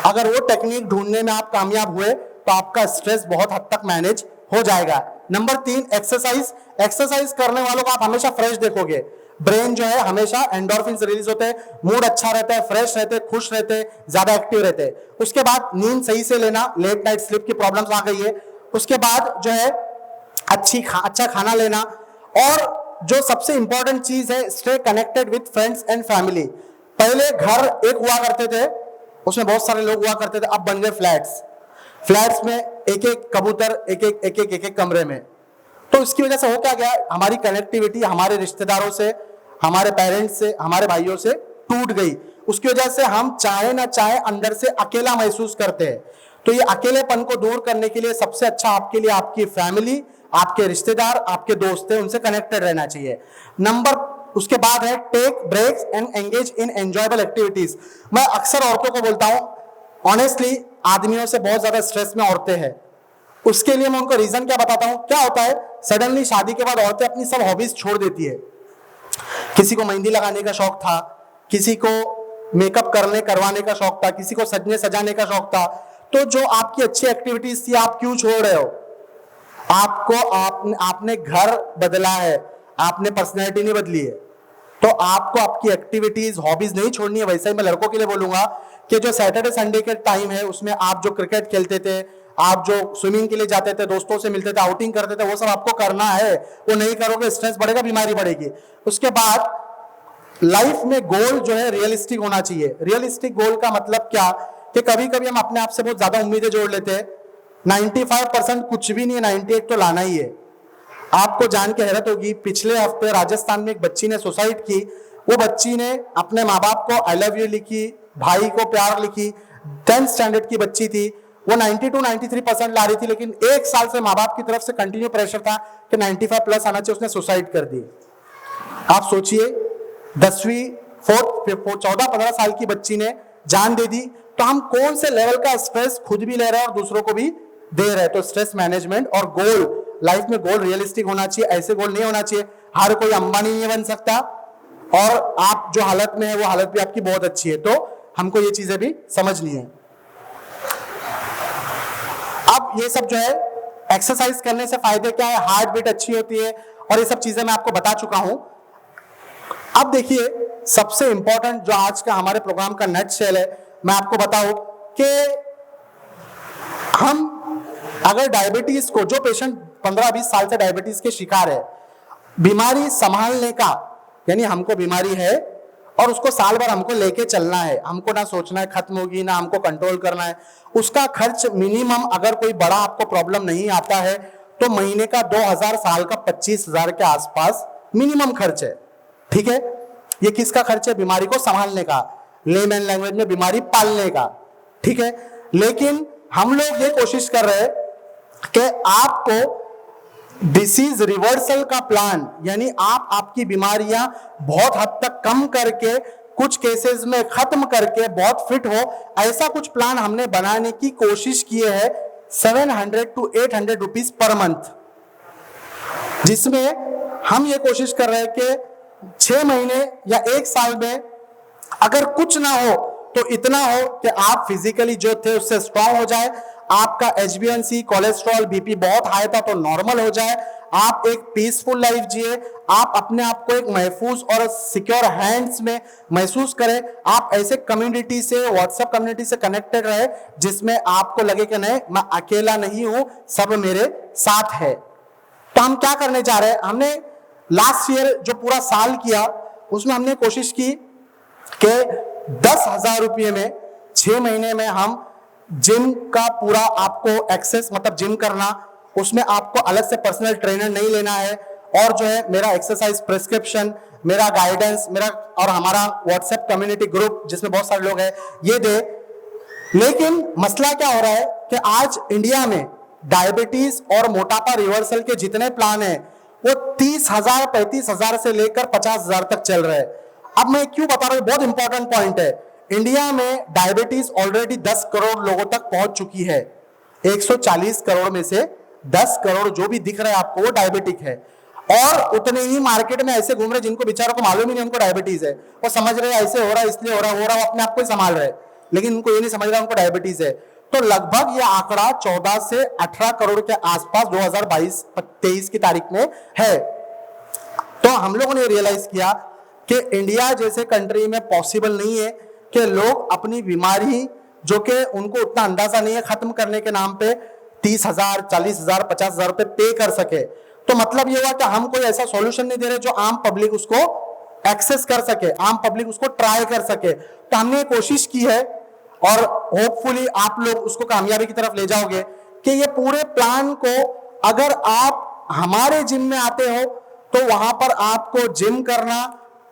अगर वो टेक्निक ढूंढने में आप कामयाब हुए तो आपका स्ट्रेस बहुत हद तक मैनेज हो जाएगा। Number 3, exercise. एक्सरसाइज करने वालों को आप हमेशा फ्रेश देखोगे। ब्रेन जो है हमेशा एंडोर्फिन रिलीज होते हैं, मूड अच्छा रहता है, फ्रेश रहते हैं, खुश रहते हैं, ज्यादा एक्टिव रहते हैं। उसके बाद नींद सही से लेना, लेट नाइट स्लीप की प्रॉब्लम्स आ गई है। उसके बाद जो है अच्छा खाना लेना, और जो सबसे इंपॉर्टेंट चीज है, stay connected with friends and family. पहले घर एक हुआ करते थे, उसमें बहुत सारे लोग हुआ करते थे, अब बन गए फ्लैट्स। फ्लैट्स में एक एक कबूतर एक एक कमरे में। तो इसकी वजह से हो क्या गया, हमारी कनेक्टिविटी हमारे रिश्तेदारों से, हमारे पेरेंट्स से, हमारे भाइयों से टूट गई। उसकी वजह से हम चाहे ना चाहे अंदर से अकेला महसूस करते हैं। तो ये अकेलेपन को दूर करने के लिए सबसे अच्छा आपके लिए आपकी फैमिली, आपके रिश्तेदार, आपके दोस्त है, उनसे कनेक्टेड रहना चाहिए। उसके बाद है take breaks and engage in enjoyable activities. मैं अक्सर औरतों को बोलता हूं, ऑनेस्टली आदमियों से बहुत ज्यादा स्ट्रेस में औरतें हैं। उसके लिए मैं उनको रीजन क्या बताता हूं। क्या होता है, सडनली शादी के बाद औरतें अपनी सब हॉबीज छोड़ देती है। किसी को मेहंदी लगाने का शौक था, किसी को मेकअप करवाने का शौक था, किसी को सजने सजाने का शौक था। तो जो आपकी अच्छी एक्टिविटीज थी आप क्यों छोड़ रहे हो? आपने घर बदला है, आपने पर्सनैलिटी नहीं बदली है। तो आपको आपकी एक्टिविटीज, हॉबीज नहीं छोड़नी है। वैसे ही मैं लड़कों के लिए बोलूंगा कि जो सैटरडे संडे के टाइम है उसमें आप जो क्रिकेट खेलते थे, आप जो स्विमिंग के लिए जाते थे, दोस्तों से मिलते थे, आउटिंग करते थे, वो सब आपको करना है। वो नहीं करोगे स्ट्रेस बढ़ेगा, बीमारी बढ़ेगी। उसके बाद लाइफ में गोल जो है रियलिस्टिक होना चाहिए। रियलिस्टिक गोल का मतलब क्या कि कभी कभी हम अपने आप से बहुत ज्यादा उम्मीदें जोड़ लेते हैं। 95% कुछ भी नहीं, 98 तो लाना ही है। आपको जान के हैरत होगी, पिछले हफ्ते राजस्थान में एक बच्ची ने सुसाइड की। वो बच्ची ने अपने माँ बाप को आई लव यू लिखी, भाई को प्यार लिखी। 10th स्टैंडर्ड की बच्ची थी, वो 92-93% ला रही थी, लेकिन एक साल से माँ बाप की तरफ से कंटिन्यू प्रेशर था कि 95 प्लस आना चाहिए, उसने सुसाइड कर दी। आप सोचिए 10वीं 14-15 साल की बच्ची ने जान दे दी। तो हम कौन से लेवल का स्ट्रेस खुद भी ले रहे हैं और दूसरों को भी दे रहे हैं। तो स्ट्रेस मैनेजमेंट और गोल, लाइफ में गोल रियलिस्टिक होना चाहिए। ऐसे गोल नहीं होना चाहिए हर कोई अंबानी नहीं बन सकता, और आप जो हालत में है वो हालत भी आपकी बहुत अच्छी है। तो हमको ये चीजें भी समझनी है। अब ये सब जो है एक्सरसाइज करने से फायदे क्या है, हार्ट बीट अच्छी होती है, और ये सब चीजें मैं आपको बता चुका हूं। अब देखिए सबसे इंपॉर्टेंट जो आज का हमारे प्रोग्राम का नट शेल है, मैं आपको बताऊं कि हम अगर डायबिटीज को, जो पेशेंट 15-20 साल से डायबिटीज के शिकार है, बीमारी संभालने का, यानी हमको बीमारी है और उसको साल भर हमको लेके चलना है, हमको ना सोचना है खत्म होगी, ना हमको कंट्रोल करना है, उसका खर्च मिनिमम, अगर कोई बड़ा आपको प्रॉब्लम नहीं आता है तो महीने का 2000, साल का 25,000 के आसपास मिनिमम खर्च है। ठीक है, ये किसका खर्च है? बीमारी को संभालने का, लेमैन लैंग्वेज में बीमारी पालने का। ठीक है, लेकिन हम लोग ये कोशिश कर रहे हैं कि आपको डिसीज रिवर्सल का प्लान, यानी आप आपकी बीमारियां बहुत हद तक कम करके, कुछ केसेस में खत्म करके बहुत फिट हो, ऐसा कुछ प्लान हमने बनाने की कोशिश की है 700 to 800 रुपीज पर मंथ, जिसमें हम ये कोशिश कर रहे हैं कि 6 महीने या 1 साल में अगर कुछ ना हो तो इतना हो कि आप फिजिकली जो थे उससे स्ट्रांग हो जाए, आपका HbA1c, कोलेस्ट्रॉल, बीपी बहुत हाई था तो नॉर्मल हो जाए, आप एक पीसफुल लाइफ जिए, आप अपने आप को एक महफूज और सिक्योर हैंड्स में महसूस करें, आप ऐसे कम्युनिटी से, व्हाट्सएप कम्युनिटी से कनेक्टेड रहे जिसमें आपको लगे कि नहीं मैं अकेला नहीं हूं, सब मेरे साथ है। तो हम क्या करने जा रहे हैं, हमने लास्ट ईयर जो पूरा साल किया उसमें हमने कोशिश की कि 10,000 रुपये में 6 महीने में हम जिम का पूरा आपको एक्सेस, मतलब जिम करना, उसमें आपको अलग से पर्सनल ट्रेनर नहीं लेना है, और जो है मेरा एक्सरसाइज प्रिस्क्रिप्शन, मेरा गाइडेंस, मेरा और हमारा व्हाट्सएप कम्युनिटी ग्रुप जिसमें बहुत सारे लोग हैं, ये दे। लेकिन मसला क्या हो रहा है कि आज इंडिया में डायबिटीज और मोटापा रिवर्सल के जितने प्लान हैं वो 30,000, 35,000 से लेकर 50,000 तक चल रहे हैं। अब मैं क्यों बता रहा हूं, बहुत इंपॉर्टेंट पॉइंट है। इंडिया में डायबिटीज ऑलरेडी 10 करोड़ लोगों तक पहुंच चुकी है। 140 करोड़ में से 10 करोड़ जो भी दिख रहे हैं आपको वो डायबिटिक है, और उतने ही मार्केट में ऐसे घूम रहे जिनको बेचारों को मालूम ही नहीं उनको डायबिटीज है। वो समझ रहे ऐसे हो रहा है इसलिए हो रहा है, वो अपने आप को ही संभाल रहे, लेकिन उनको ये नहीं समझ रहा उनको डायबिटीज है। तो लगभग ये आंकड़ा 14 से 18 करोड़ के आसपास 2022-23 की तारीख में है। तो हम लोगों ने रियलाइज किया कि इंडिया जैसे कंट्री में पॉसिबल नहीं है कि लोग अपनी बीमारी, जो कि उनको उतना अंदाजा नहीं है, खत्म करने के नाम पे 30,000, 40,000, 50,000 रुपए पे कर सके। तो मतलब ये हुआ कि हम कोई ऐसा सॉल्यूशन नहीं दे रहे जो आम पब्लिक उसको एक्सेस कर सके, आम पब्लिक उसको ट्राई कर सके। तो हमने कोशिश की है और होपफुली आप लोग उसको कामयाबी की तरफ ले जाओगे कि ये पूरे प्लान को, अगर आप हमारे जिम में आते हो तो वहां पर आपको जिम करना,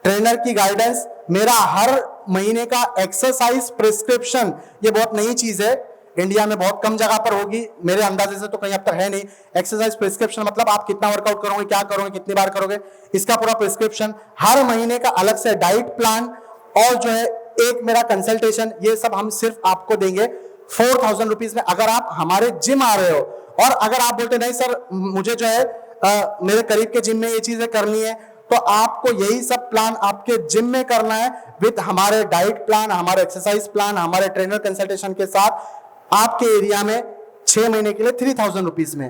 ट्रेनर की गाइडेंस, मेरा हर महीने का एक्सरसाइज प्रिस्क्रिप्शन, ये बहुत नई चीज है, इंडिया में बहुत कम जगह पर होगी, मेरे अंदाजे से तो कहीं अब तक है नहीं। एक्सरसाइज प्रिस्क्रिप्शन मतलब आप कितना वर्कआउट करोगे, क्या करोगे, कितनी बार करोगे, इसका पूरा प्रिस्क्रिप्शन, हर महीने का अलग से डाइट प्लान, और जो है एक मेरा कंसल्टेशन, ये सब हम सिर्फ आपको देंगे 4,000 रुपीज में अगर आप हमारे जिम आ रहे हो। और अगर आप बोलते नहीं सर मुझे जो है मेरे करीब के जिम में ये चीजें करनी है, तो आपको यही सब प्लान आपके जिम में करना है विद हमारे डाइट प्लान, हमारे एक्सरसाइज प्लान, हमारे ट्रेनर कंसल्टेशन के साथ, आपके एरिया में 6 महीने के लिए 3,000 रुपीज में।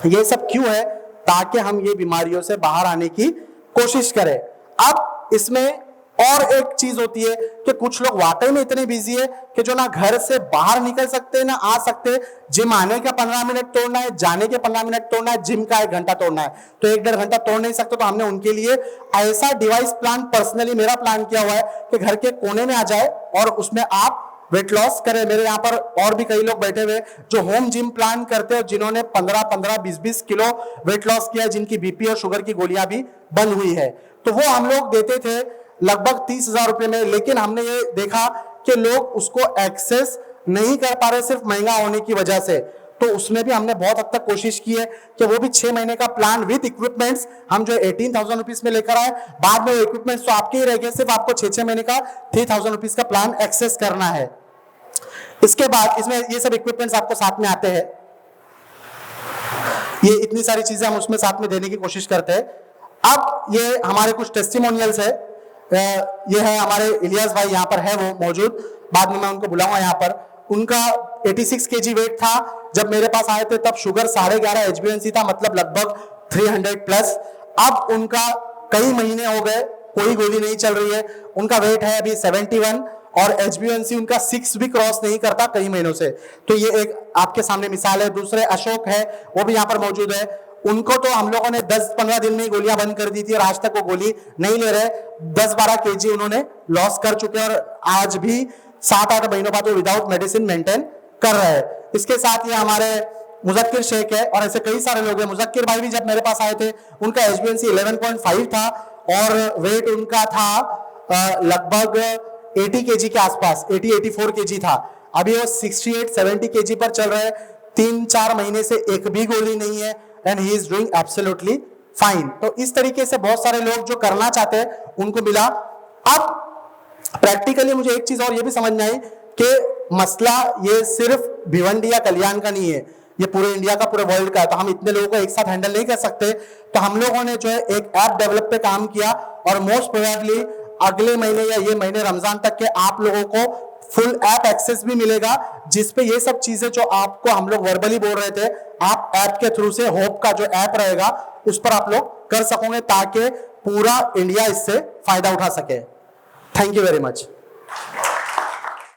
ये सब क्यों है? ताकि हम ये बीमारियों से बाहर आने की कोशिश करें। अब इसमें और एक चीज होती है कि कुछ लोग वाकई में इतने बिजी है कि जो ना घर से बाहर निकल सकते ना आ सकते, जिम आने का 15 मिनट तोड़ना है, जाने के 15 मिनट तोड़ना है, जिम का 1 घंटा तोड़ना है, तो 1-1.5 घंटा तोड़ नहीं सकते। तो हमने उनके लिए ऐसा डिवाइस प्लान, पर्सनली मेरा प्लान किया हुआ है कि घर के कोने में आ जाए और उसमें आप वेट लॉस करें। मेरे यहाँ पर और भी कई लोग बैठे हुए जो होम जिम प्लान करते हैं, जिन्होंने 15-15, 20-20 किलो वेट लॉस किया, जिनकी बीपी और शुगर की गोलियां भी बंद हुई है। तो वो हम लोग देते थे लगभग 30,000 रुपए में, लेकिन हमने ये देखा कि लोग उसको एक्सेस नहीं कर पा रहे सिर्फ महंगा होने की वजह से। तो उसमें भी हमने बहुत हद तक कोशिश की है कि वो भी 6 महीने का प्लान विद इक्विपमेंट्स हम जो 18,000 रुपीज में लेकर आए। बाद में वो इक्विपमेंट्स तो आपके ही रह गए, सिर्फ आपको 6 महीने का 3,000 रुपीज का प्लान एक्सेस करना है। इसके बाद इसमें ये सब इक्विपमेंट्स आपको साथ में आते हैं, ये इतनी सारी चीजें हम उसमें साथ में देने की कोशिश करते हैं। अब ये हमारे कुछ टेस्टिमोनियल्स है, ये है हमारे इलियास भाई यहाँ पर है वो मौजूद, बाद में मैं उनको बुलाऊंगा यहाँ पर। उनका 86 kg वेट था जब मेरे पास आए थे, तब शुगर 11.5 HbA1c था, मतलब लगभग 300 प्लस। अब उनका कई महीने हो गए, कोई गोली नहीं चल रही है, उनका वेट है अभी 71 और HbA1c उनका 6 भी क्रॉस नहीं करता कई महीनों से। तो ये एक आपके सामने मिसाल है। दूसरे अशोक है, वो भी यहाँ पर मौजूद है। उनको तो हम लोगों ने 10-15 दिन में ही गोलियां बंद कर दी थी और आज तक वो गोली नहीं ले रहे। 10-12 kg उन्होंने लॉस कर चुके हैं और आज भी 7-8 महीनों बाद वो विदाउट मेडिसिन मेंटेन कर रहे हैं। इसके साथ ये हमारे मुजक्किर शेख है और ऐसे कई सारे लोग हैं। मुजक्किर भाई भी जब मेरे पास आए थे उनका HbA1c 11.5 था और वेट उनका था लगभग 80 kg के आसपास, 80-84 kg था। अभी वो 68-70 kg पर चल रहे हैं। 3-4 महीने से एक भी गोली नहीं है and he is doing absolutely fine. तो इस तरीके से बहुत सारे लोग जो करना चाहते हैं उनको मिला। अब प्रैक्टिकली मुझे एक चीज और ये भी समझ में आई कि मसला ये सिर्फ भिवंडी या कल्याण का नहीं है, ये पूरे इंडिया का, पूरे वर्ल्ड का है। तो हम इतने लोगों को एक साथ हैंडल नहीं कर सकते। तो हम लोगों ने जो है एक ऐप डेवलप पे काम किया और मोस्ट प्रोबेबली अगले महीने या ये महीने रमजान तक के आप लोगों को फुल ऐप एक्सेस भी मिलेगा, जिसपे ये सब चीजें जो आपको हम लोग वर्बली बोल रहे थे, आप ऐप के थ्रू से होप का जो ऐप रहेगा उस पर आप लोग कर सकोगे ताकि पूरा इंडिया इससे फायदा उठा सके। Thank you very much.